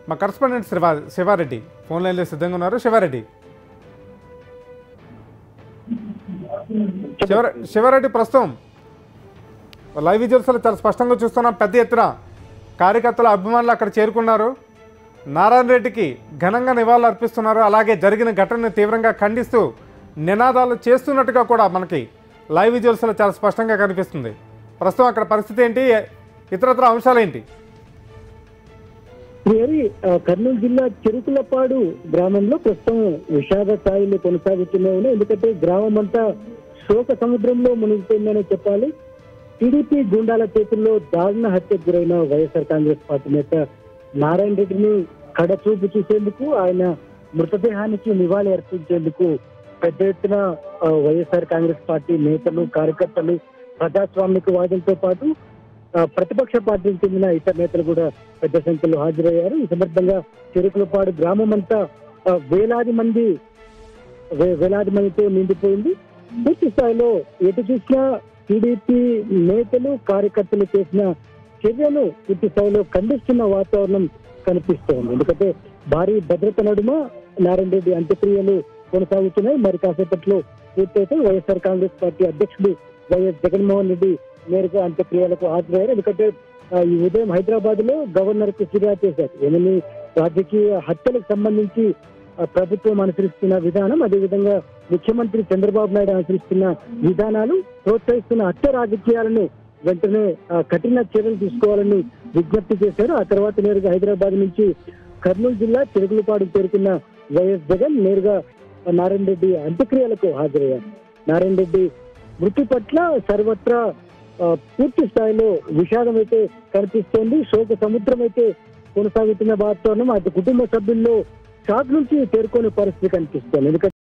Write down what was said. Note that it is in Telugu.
మా కరస్పాండెంట్ శివారెడ్డి ఫోన్ లైన్లో సిద్ధంగా ఉన్నారు. శివారెడ్డి ప్రస్తుతం లైవ్ విజువల్స్లో చాలా స్పష్టంగా చూస్తున్నాం. పెద్ద ఎత్తున కార్యకర్తల అభిమానులు అక్కడ చేరుకున్నారు. నారాయణ రెడ్డికి ఘనంగా నివాళులు అర్పిస్తున్నారు. అలాగే జరిగిన ఘటనను తీవ్రంగా ఖండిస్తూ నినాదాలు చేస్తున్నట్టుగా కూడా మనకి లైవ్ విజువల్స్లో చాలా స్పష్టంగా కనిపిస్తుంది. ప్రస్తుతం అక్కడ పరిస్థితి ఏంటి, ఇతరత్ర అంశాలేంటి? కర్నూలు జిల్లా చెరుకులపాడు గ్రామంలో ప్రస్తుతం విషాద స్థాయిలో కొనసాగుతూనే ఉన్నాయి. ఎందుకంటే గ్రామం అంతా శోక సముద్రంలో మునిగిపోయిందనే చెప్పాలి. టీడీపీ గూండాల చేతుల్లో దారుణ హత్యకు గురైన వైఎస్ఆర్ కాంగ్రెస్ పార్టీ నేత నారాయణ రెడ్డిని కడచూపు చూసేందుకు, ఆయన మృతదేహానికి నివాళి అర్పించేందుకు పెద్ద ఎత్తున వైఎస్ఆర్ కాంగ్రెస్ పార్టీ నేతలు, కార్యకర్తలు, ప్రజాస్వామిక వాదులతో పాటు ప్రతిపక్ష పార్టీకి చెందిన ఇతర నేతలు కూడా పెద్ద సంఖ్యలో హాజరయ్యారు. ఈ సందర్భంగా చెరుకులపాడు గ్రామం అంతా వేలాది మందితో నిండిపోయింది. పూర్తి స్థాయిలో ఎటు చూసినా టీడీపీ నేతలు, కార్యకర్తలు చేసిన చర్యను పూర్తి స్థాయిలో ఖండిస్తున్న వాతావరణం కనిపిస్తోంది. ఎందుకంటే భారీ భద్రత నడుమ నారాయణ రెడ్డి అంత్యక్రియలు కొనసాగుతున్నాయి. మరి కాసేపట్లో పూర్తయితే వైఎస్ఆర్ కాంగ్రెస్ పార్టీ అధ్యక్షుడు వైఎస్ జగన్మోహన్ రెడ్డి నేరుగా అంత్యక్రియలకు హాజరయ్యారు. ఎందుకంటే ఈ ఉదయం హైదరాబాద్ లో గవర్నర్ కు ఫిర్యాదు చేశారు. ఏమని రాజకీయ హత్యలకు సంబంధించి ప్రభుత్వం అనుసరిస్తున్న విధానం, అదేవిధంగా ముఖ్యమంత్రి చంద్రబాబు నాయుడు అనుసరిస్తున్న విధానాలు ప్రోత్సహిస్తున్న హత్య రాజకీయాలను వెంటనే కఠిన చర్యలు తీసుకోవాలని విజ్ఞప్తి చేశారు. ఆ తర్వాత నేరుగా హైదరాబాద్ నుంచి కర్నూలు జిల్లా చెరుకులపాడు చేరుకున్న వైఎస్ జగన్ నేరుగా నారాయణ రెడ్డి అంత్యక్రియలకు హాజరయ్యారు. నారాయణ రెడ్డి మృతి పట్ల సర్వత్రా పూర్తి స్థాయిలో విషాదం అయితే కనిపిస్తోంది. శోక సముద్రం అయితే కొనసాగుతున్న వాతావరణం అటు కుటుంబ సభ్యుల్లో షాక్ నుంచి చేరుకునే పరిస్థితి కనిపిస్తోంది. ఎందుకంటే